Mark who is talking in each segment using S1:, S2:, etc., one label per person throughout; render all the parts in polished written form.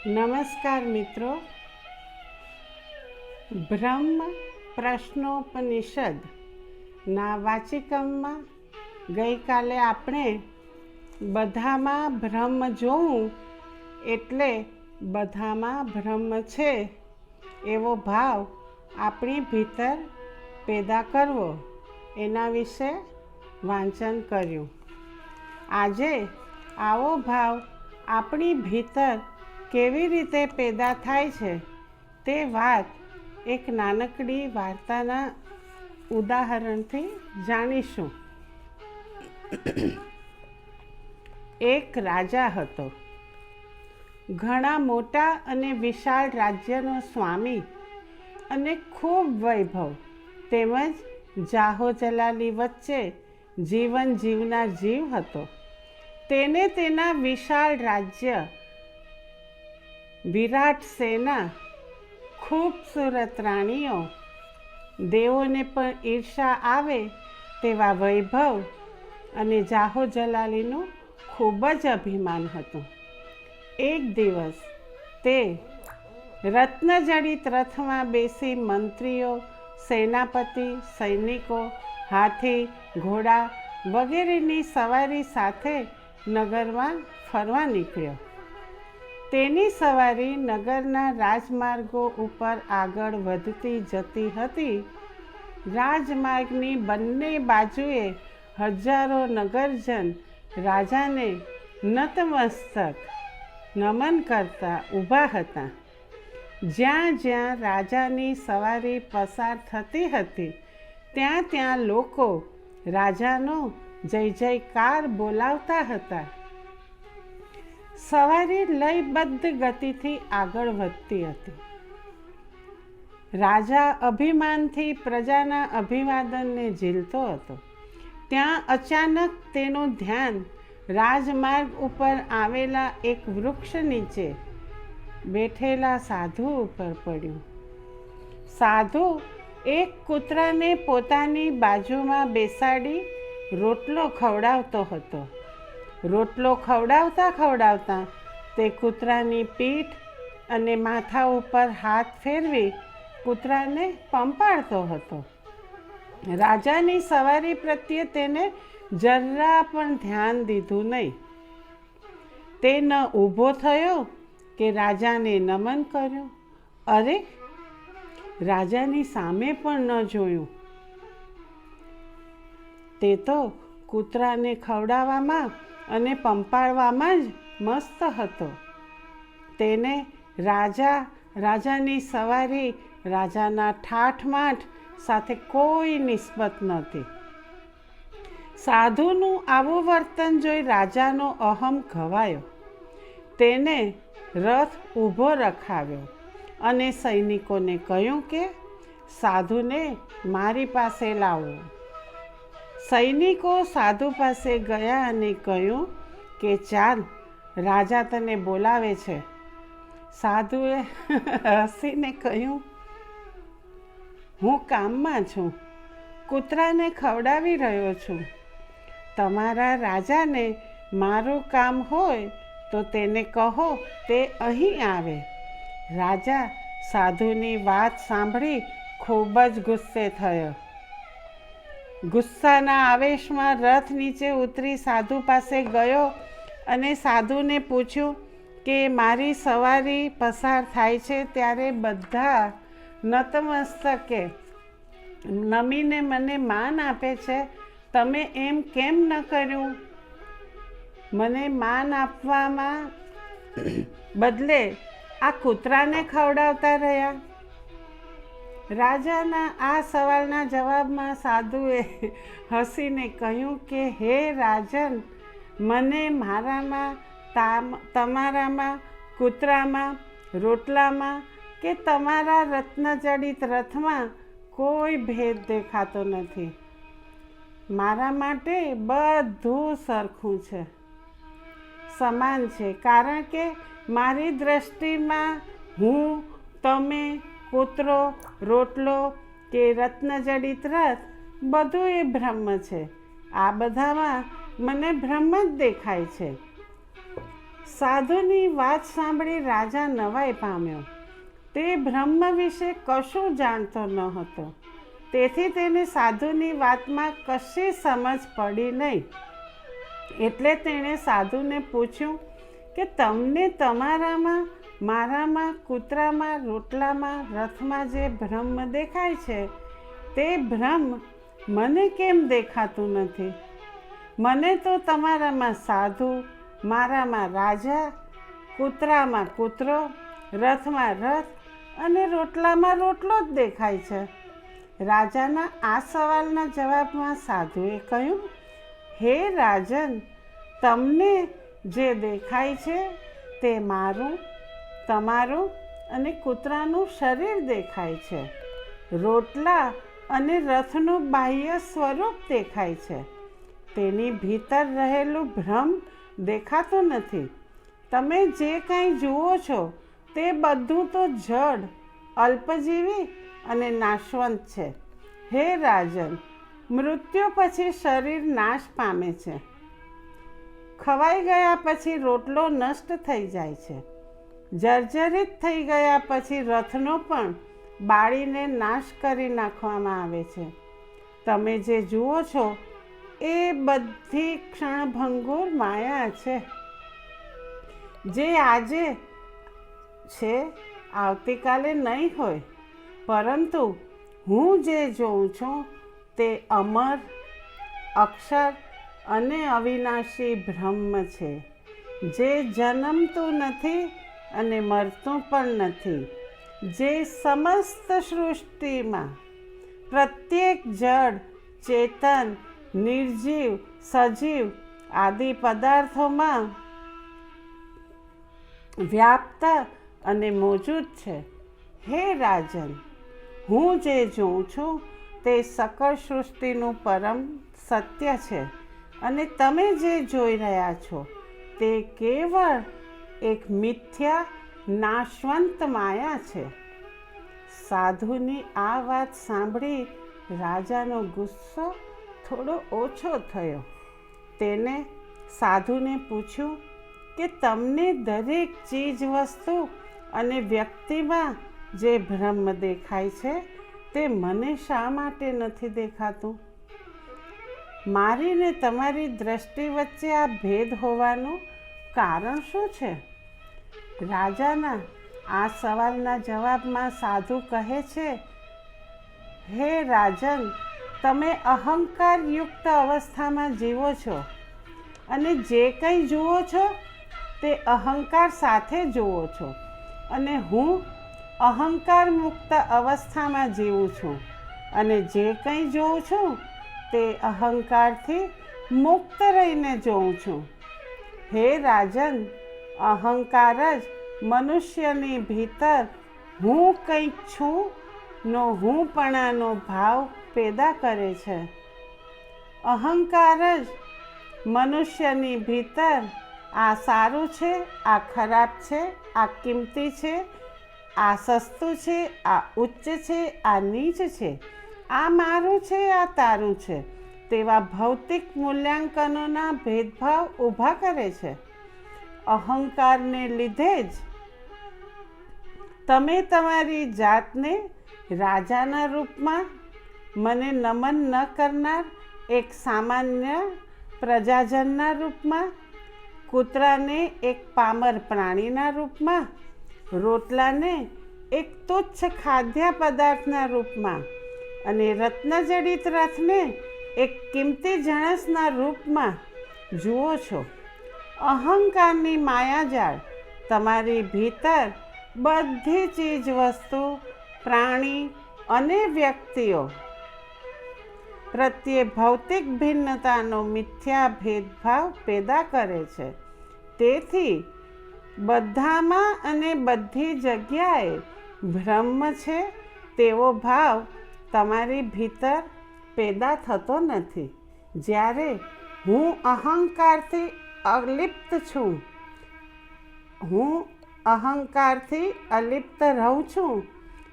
S1: નમસ્કાર મિત્રો. બ્રહ્મ પ્રશ્નોપનિષદના વાચિકમમાં ગઈકાલે આપણે બધામાં બ્રહ્મ જોવું એટલે બધામાં બ્રહ્મ છે એવો ભાવ આપણી ભીતર પેદા કરવો એના વિશે વાંચન કર્યું. આજે આવો ભાવ આપણી ભીતર કેવી રીતે પેદા થાય છે તે વાત એક નાનકડી વાર્તાના ઉદાહરણથી જાણીશું. એક રાજા હતો. ઘણા મોટા અને વિશાળ રાજ્યનો સ્વામી અને ખૂબ વૈભવ તેમજ જાહોજલાલી વચ્ચે જીવન જીવનાર જીવ હતો. તેને તેના વિશાળ રાજ્ય, વિરાટ સેના, ખૂબસૂરત રાણીઓ, દેવોને પણ ઈર્ષા આવે તેવા વૈભવ અને જાહોજલાલીનું ખૂબ જ અભિમાન હતું. એક દિવસ તે રત્નજડિત રથમાં બેસી મંત્રીઓ, સેનાપતિ, સૈનિકો, હાથી, ઘોડા વગેરેની સવારી સાથે નગરમાં ફરવા નીકળ્યો. તેની સવારી નગરના રાજમાર્ગો ઉપર આગળ વધતી જતી હતી. રાજમાર્ગની બંને બાજુએ હજારો નગરજન રાજાને નતમસ્તક નમન કરતા ઊભા હતા. જ્યાં જ્યાં રાજાની સવારી પસાર થતી હતી ત્યાં ત્યાં લોકો રાજાનો જય જયકાર બોલાવતા હતા. સવારી લયબદ્ધ ગતિથી આગળ વધતી હતી. રાજા અભિમાનથી પ્રજાના અભિવાદનને ઝીલતો હતો. ત્યાં અચાનક તેનું ધ્યાન રાજમાર્ગ ઉપર આવેલા એક વૃક્ષ નીચે બેઠેલા સાધુ ઉપર પડ્યું. સાધુ એક કૂતરાને પોતાની બાજુમાં બેસાડી રોટલો ખવડાવતો હતો. રોટલો ખવડાવતા ખવડાવતા તે કૂતરાની પીઠ અને માથા ઉપર હાથ ફેરવી કૂતરાને પંપાળતો હતો. રાજાની સવારી પ્રત્યે તેને જરા પણ ધ્યાન દીધું નહીં. તે ન ઊભો થયો કે રાજાને નમન કર્યું. અરે, રાજાની સામે પણ ન જોયું. તે તો કૂતરાને ખવડાવવામાં અને પંપાળવામાં જ મસ્ત હતો. તેને રાજાની સવારી, રાજાના ઠાઠમાઠ સાથે કોઈ નિસ્બત નહોતી. સાધુનું આવું વર્તન જોઈ રાજાનો અહમ ઘવાયો. તેને રથ ઊભો રખાવ્યો અને સૈનિકોને કહ્યું કે સાધુને મારી પાસે લાવો. સૈનિકો સાધુ પાસે ગયા અને કહ્યું કે ચાલ, રાજા તને બોલાવે છે. સાધુએ હસીને કહ્યું, હું કામમાં છું, કૂતરાને ખવડાવી રહ્યો છું. તમારા રાજાને મારું કામ હોય તો તેને કહો તે અહીં આવે. રાજા સાધુની વાત સાંભળી ખૂબ જ ગુસ્સે થયો. ગુસ્સાના આવેશમાં રથ નીચે ઉતરી સાધુ પાસે ગયો અને સાધુને પૂછ્યું કે મારી સવારી પસાર થાય છે ત્યારે બધા નતમસ્તકે નમીને મને માન આપે છે, તમે એમ કેમ ન કર્યું? મને માન આપવામાં બદલે આ કૂતરાને ખવડાવતા રહ્યા. રાજાના આ સવાલના જવાબમાં સાધુએ હસીને કહ્યું કે હે રાજન, મને મારામાં, તમારામાં, કૂતરામાં, રોટલામાં કે તમારા રત્નજડિત રથમાં કોઈ ભેદ દેખાતો નથી. મારા માટે બધું સરખું છે, સમાન છે. કારણ કે મારી દૃષ્ટિમાં હું, તમે, કૂતરો, રોટલો કે રત્નજડિત રથ બધું એ બ્રહ્મ છે. આ બધામાં મને બ્રહ્મ જ દેખાય છે. સાધુની વાત સાંભળી રાજા નવાઈ પામ્યો. તે બ્રહ્મ વિશે કશું જાણતો ન હતો, તેથી તેને સાધુની વાતમાં કશી સમજ પડી નહીં. એટલે તેણે સાધુને પૂછ્યું કે તમને તમારામાં, મારામાં, કૂતરામાં, રોટલામાં, રથમાં જે બ્રહ્મ દેખાય છે તે બ્રહ્મ મને કેમ દેખાતું નથી? મને તો તમારામાં સાધુ, મારામાં રાજા, કૂતરામાં કૂતરો, રથમાં રથ અને રોટલામાં રોટલો જ દેખાય છે. રાજાના આ સવાલના જવાબમાં સાધુએ કહ્યું, હે રાજન, તમને જે દેખાય છે તે મારું, તમારું અને કૂતરાનું શરીર દેખાય છે. રોટલા અને રથનું બાહ્ય સ્વરૂપ દેખાય છે. તેની ભીતર રહેલું બ્રહ્મ દેખાતું નથી. તમે જે કંઈ જુઓ છો તે બધું તો જડ, અલ્પજીવી અને નાશવંત છે. હે રાજન, મૃત્યુ પછી શરીર નાશ પામે છે. ખવાઈ ગયા પછી રોટલો નષ્ટ થઈ જાય છે. જર્જરિત થઈ ગયા પછી રથનો પણ બાળીને નાશ કરી નાખવામાં આવે છે. તમે જે જુઓ છો એ બધી ક્ષણભંગુર માયા છે. જે આજે છે આવતીકાલે નહીં હોય, પરંતુ હું જે જોઉં છું તે અમર, અક્ષર અને અવિનાશી બ્રહ્મ છે, જે જન્મતું નથી અને મરતું પણ નથી, જે સમસ્ત સૃષ્ટિમાં પ્રત્યેક જડ, ચેતન, નિર્જીવ, સજીવ આદિ પદાર્થોમાં વ્યાપ્ત અને મોજૂદ છે. હે રાજન, હું જે જોઉં છું તે સકળ સૃષ્ટિનું પરમ સત્ય છે અને તમે જે જોઈ રહ્યા છો તે કેવળ એક મિથ્યા નાશવંત માયા છે. સાધુની આ વાત સાંભળી રાજાનો ગુસ્સો થોડો ઓછો થયો. તેને સાધુને પૂછ્યું કે તમને દરેક ચીજ, વસ્તુ અને વ્યક્તિમાં જે બ્રહ્મ દેખાય છે તે મને શા માટે નથી દેખાતું? મારી ને તમારી દ્રષ્ટિ વચ્ચે આ ભેદ હોવાનું કારણ શું છે? રાજાના આ સવાલના જવાબમાં સાધુ કહે છે, હે રાજન, તમે અહંકારયુક્ત અવસ્થામાં જીવો છો અને જે કંઈ જુઓ છો તે અહંકાર સાથે જુઓ છો, અને હું અહંકાર મુક્ત અવસ્થામાં જીવું છું અને જે કંઈ જોઉં છું તે અહંકારથી મુક્ત રહીને જોઉં છું. હે રાજન, અહંકાર જ મનુષ્યની ભીતર હું કંઈક છું નો હુંપણાનો ભાવ પેદા કરે છે. અહંકાર જ મનુષ્યની ભીતર આ સારું છે, આ ખરાબ છે, આ કિંમતી છે, આ સસ્તું છે, આ ઉચ્ચ છે, આ નીચ છે, આ મારું છે, આ તારું છે તેવા ભૌતિક મૂલ્યાંકનોના ભેદભાવ ઊભા કરે છે. અહંકારને લીધે જ તમે તમારી જાતને રાજાના રૂપમાં, મને નમન ન કરનાર એક સામાન્ય પ્રજાજનના રૂપમાં, કૂતરાને એક પામર પ્રાણીના રૂપમાં, રોટલાને એક તુચ્છ ખાદ્ય પદાર્થના રૂપમાં અને રત્નજડિત રથને એક કિંમતી જણસના રૂપમાં જુઓ છો. અહંકારની માયાજાળ તમારી ભીતર બધી ચીજ, વસ્તુ, પ્રાણી અને વ્યક્તિઓ પ્રત્યે ભૌતિક ભિન્નતાનો મિથ્યા ભેદભાવ પેદા કરે છે. તેથી બધામાં અને બધી જગ્યાએ બ્રહ્મ છે તેવો ભાવ તમારી ભીતર પેદા થતો નથી. જ્યારે હું અહંકારથી અલિપ્ત છું, હું અહંકારથી અલિપ્ત રહું છું,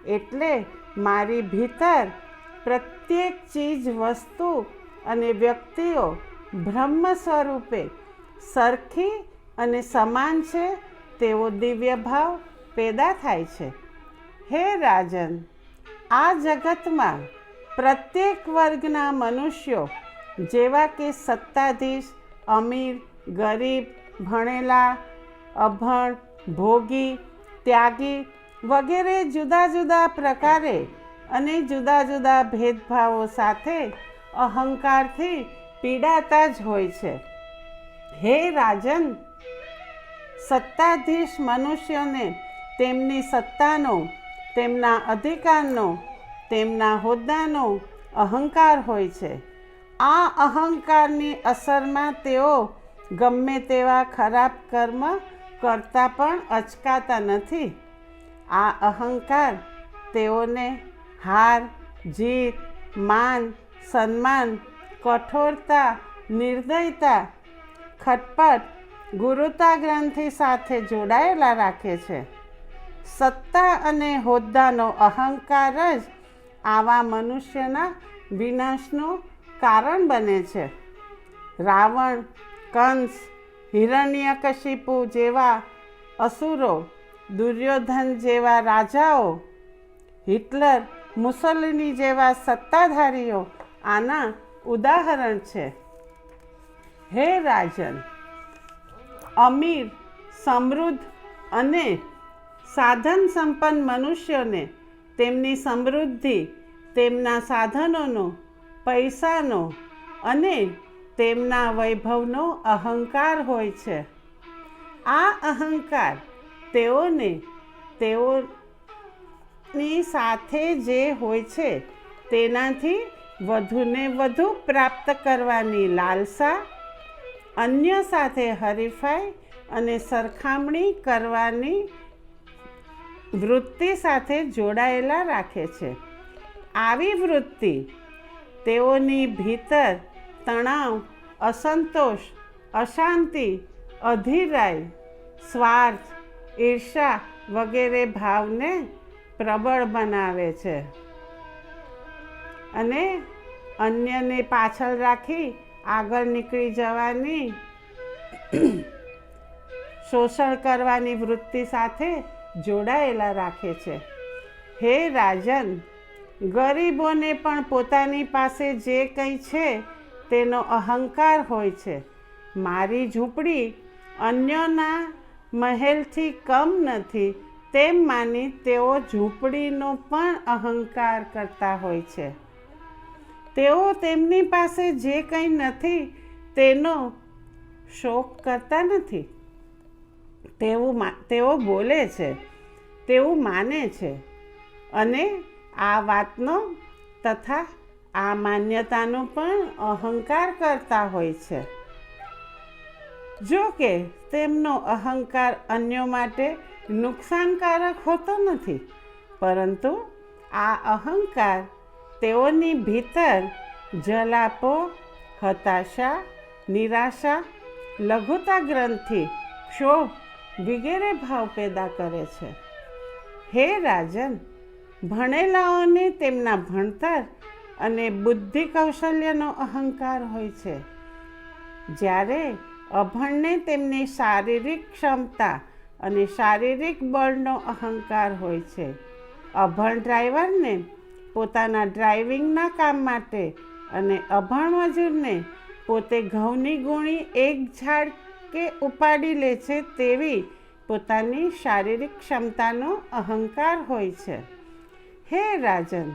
S1: એટલે મારી ભીતર પ્રત્યેક ચીજ, વસ્તુ અને વ્યક્તિઓ બ્રહ્મ સ્વરૂપે સરખી અને સમાન છે તેવો દિવ્ય ભાવ પેદા થાય છે. હે રાજન, આ જગતમાં પ્રત્યેક વર્ગના મનુષ્યો જેવા કે સત્તાધીશ, અમીર, ગરીબ, ભણેલા, અભણ, ભોગી, ત્યાગી વગેરે જુદા જુદા પ્રકારે અને જુદા જુદા ભેદભાવો સાથે અહંકારથી પીડાતા જ હોય છે. હે રાજન, સત્તાધીશ મનુષ્યોને તેમની સત્તાનો, તેમના અધિકારનો, તેમના હોદ્દાનો અહંકાર હોય છે. આ અહંકારની અસરમાં તેઓ ગમે તેવા ખરાબ કર્મ કરતા પણ અચકાતા નથી. આ અહંકાર તેઓને હાર, જીત, માન, સન્માન, કઠોરતા, નિર્દયતા, ખટપટ, ગુરુતા ગ્રંથિ સાથે જોડાયેલા રાખે છે. સત્તા અને હોદ્દાનો અહંકાર જ આવા મનુષ્યના વિનાશનું કારણ બને છે. રાવણ, કંસ, હિરણ્યકશિપુ જેવા અસુરો, દુર્યોધન જેવા રાજાઓ, હિટલર, મુસોલિની જેવા સત્તાધારીઓ આના ઉદાહરણ છે. હે રાજન, અમીર, સમૃદ્ધ અને સાધન સંપન્ન મનુષ્યોને તેમની સમૃદ્ધિ, તેમના સાધનોનો, પૈસાનો અને તેમના વૈભવનો અહંકાર હોય છે. આ અહંકાર તેઓને તેઓની સાથે જે હોય છે તેનાથી વધુને વધુ પ્રાપ્ત કરવાની લાલસા, અન્ય સાથે હરીફાઈ અને સરખામણી કરવાની વૃત્તિ સાથે જોડાયેલા રાખે છે. આવી વૃત્તિ તેઓની ભીતર તણાવ, અસંતોષ, અશાંતિ, અધીરાઈ, સ્વાર્થ, ઈર્ષા વગેરે ભાવને પ્રબળ બનાવે છે અને અન્યને પાછળ રાખી આગળ નીકળી જવાની, શોષણ કરવાની વૃત્તિ સાથે જોડાયેલા રાખે છે. હે રાજન, ગરીબોને પણ પોતાની પાસે જે કંઈ છે તેનો અહંકાર હોય છે. મારી ઝૂંપડી અન્યોના મહેલથી કમ નથી તેમ માની તેઓ ઝૂંપડીનો પણ અહંકાર કરતા હોય છે. તેઓ તેમની પાસે જે કંઈ નથી તેનો શોક કરતા નથી. તેઓ બોલે છે, તેવું માને છે અને આ વાતનો તથા આ માન્યતાનો પણ અહંકાર કરતા હોય છે. જો કે તેમનો અહંકાર અન્યો માટે નુકસાનકારક હોતો નથી, પરંતુ આ અહંકાર તેઓની ભીતર જલાપો, હતાશા, નિરાશા, લઘુતા ગ્રંથિ, ક્ષોભ વગેરે ભાવ પેદા કરે છે. હે રાજન, ભણેલાઓને તેમના ભણતર અને બુદ્ધિ કૌશલ્યનો અહંકાર હોય છે, જ્યારે અભણને તેમની શારીરિક ક્ષમતા અને શારીરિક બળનો અહંકાર હોય છે. અભણ ડ્રાઈવરને પોતાના ડ્રાઇવિંગના કામ માટે અને અભણ મજૂરને પોતે ઘઉંની ગુણી એક ઝાડ કે ઉપાડી લે છે તેવી પોતાની શારીરિક ક્ષમતાનો અહંકાર હોય છે. હે રાજન,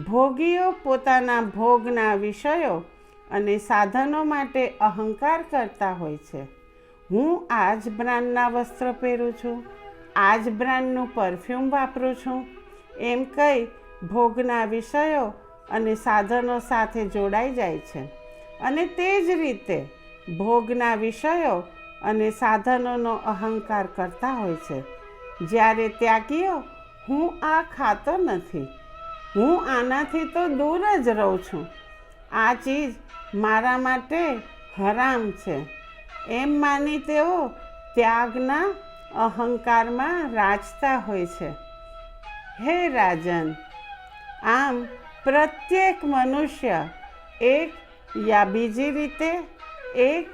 S1: ભોગીઓ પોતાના ભોગના વિષયો અને સાધનો માટે અહંકાર કરતા હોય છે. હું આ જ બ્રાન્ડના વસ્ત્ર પહેરું છું, આ જ બ્રાન્ડનું પરફ્યુમ વાપરું છું એમ કહી ભોગના વિષયો અને સાધનો સાથે જોડાઈ જાય છે અને તે જ રીતે ભોગના વિષયો અને સાધનોનો અહંકાર કરતા હોય છે. જ્યારે ત્યાગીઓ હું આ ખાતો નથી, હું આનાથી તો દૂર જ રહું છું, આ ચીજ મારા માટે હરામ છે એમ માની તેઓ ત્યાગના અહંકારમાં રાચતા હોય છે. હે રાજન, આમ પ્રત્યેક મનુષ્ય એક યા બીજી રીતે, એક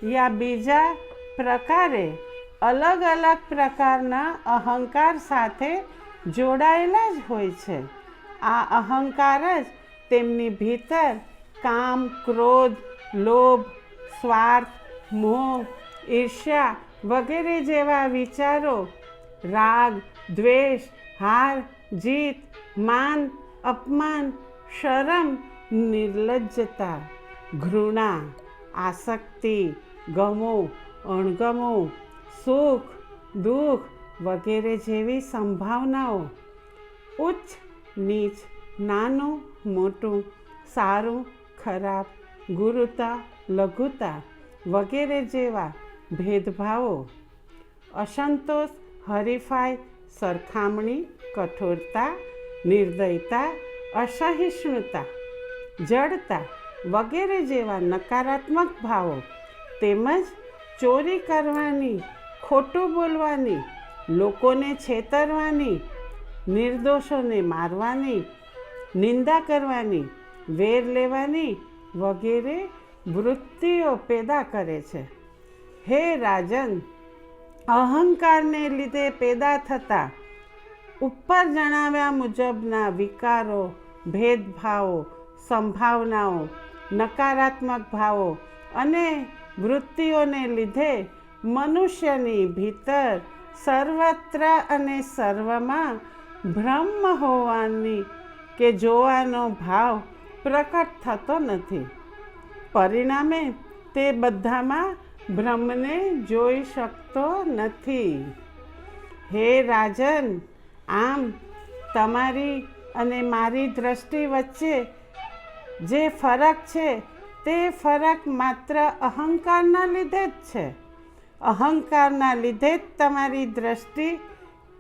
S1: યા બીજા પ્રકારે અલગ અલગ પ્રકારના અહંકાર સાથે જોડાયેલા જ હોય છે. આ અહંકાર જ તેમની ભીતર કામ, ક્રોધ, લોભ, સ્વાર્થ, મોહ, ઈર્ષ્યા વગેરે જેવા વિચારો, રાગ, દ્વેષ, હાર, જીત, માન, અપમાન, શરમ, નિર્લજ્જતા, ઘૃણા, આસક્તિ, ગમો, અણગમો, સુખ, દુઃખ વગેરે જેવી સંભાવનાઓ, ઉચ્ચ નીચ, નાનું મોટું, સારું ખરાબ, ગુરુતા લઘુતા વગેરે જેવા ભેદભાવો, અસંતોષ, હરીફાઈ, સરખામણી, કઠોરતા, નિર્દયતા, અસહિષ્ણુતા, જડતા વગેરે જેવા નકારાત્મક ભાવો તેમજ ચોરી કરવાની, ખોટું બોલવાની, લોકોને છેતરવાની, નિર્દોષોને મારવાની, નિંદા કરવાની, વેર લેવાની વગેરે વૃત્તિઓ પેદા કરે છે. હે રાજન, અહંકારને લીધે પેદા થતા ઉપર જણાવ્યા મુજબના વિકારો, ભેદભાવો, સંભાવનાઓ, નકારાત્મક ભાવો અને વૃત્તિઓને લીધે મનુષ્યની ભીતર સર્વત્ર અને સર્વમાં બ્રહ્મ હોવાની કે જોવાનો ભાવ પ્રકટ થતો નથી. પરિણામે તે બધામાં બ્રહ્મને જોઈ શકતો નથી. હે રાજન, આમ તમારી અને મારી દ્રષ્ટિ વચ્ચે જે ફરક છે તે ફરક માત્ર અહંકારના લીધે જ છે. અહંકારના લીધે જ તમારી દ્રષ્ટિ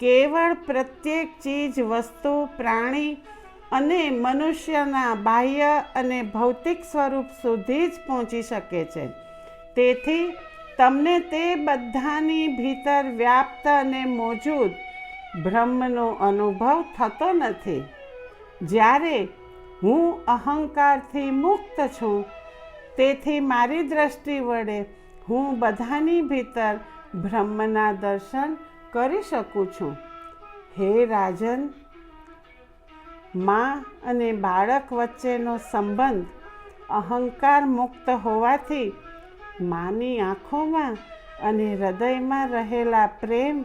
S1: કેવળ પ્રત્યેક ચીજ, વસ્તુ, પ્રાણી અને મનુષ્યના બાહ્ય અને ભૌતિક સ્વરૂપ સુધી જ પહોંચી શકે છે. તેથી તમને તે બધાની ભીતર વ્યાપ્ત અને મોજૂદ બ્રહ્મનો અનુભવ થતો નથી. જ્યારે હું અહંકારથી મુક્ત છું, તેથી મારી દ્રષ્ટિ વડે હું બધાની ભીતર બ્રહ્મના દર્શન કરી શકું છું. હે રાજન, મા અને બાળક વચ્ચેનો સંબંધ અહંકાર મુક્ત હોવાથી માની આંખોમાં અને હૃદયમાં રહેલા પ્રેમ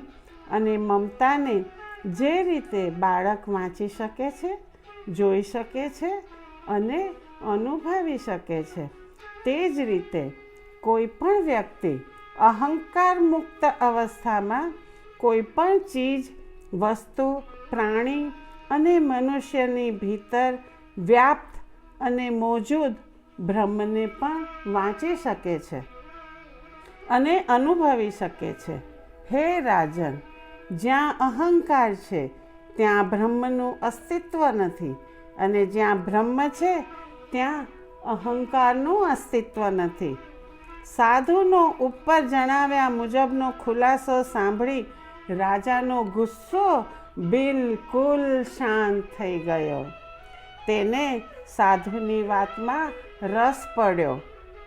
S1: અને મમતાને જે રીતે બાળક વાંચી શકે છે, જોઈ શકે છે અને અનુભવી શકે છે, તે જ રીતે કોઈ પણ વ્યક્તિ અહંકાર મુક્ત અવસ્થામાં કોઈ પણ ચીજ, વસ્તુ, પ્રાણી અને મનુષ્યની ભીતર વ્યાપ્ત અને મોજૂદ બ્રહ્મને પણ વાંચી શકે છે અને અનુભવી શકે છે. હે રાજન, જ્યાં અહંકાર છે ત્યાં બ્રહ્મનું અસ્તિત્વ નથી, અને જ્યાં બ્રહ્મ છે ત્યાં અહંકારનું અસ્તિત્વ નથી. સાધુનો ઉપર જણાવ્યા મુજબનો ખુલાસો સાંભળી રાજાનો ગુસ્સો બિલકુલ શાંત થઈ ગયો. તેને સાધુની વાતમાં રસ પડ્યો.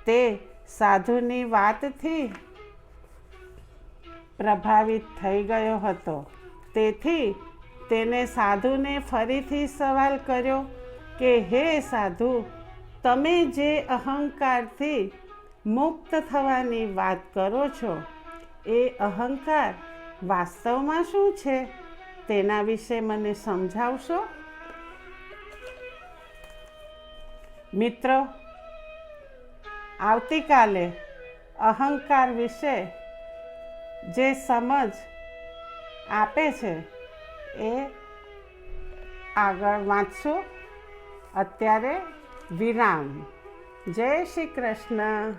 S1: તે સાધુની વાતથી પ્રભાવિત થઈ ગયો હતો. તેથી તેને સાધુને ફરીથી સવાલ કર્યો કે હે સાધુ, તમે જે અહંકારથી મુક્ત થવાની વાત કરો છો, એ અહંકાર વાસ્તવમાં શું છે? તેના વિશે મને સમજાવશો? મિત્રો, આવતીકાલે અહંકાર વિશે જે સમજ આપે છે એ આગળ વાંચશું. અત્યારે વિરામ. જય શ્રી કૃષ્ણ.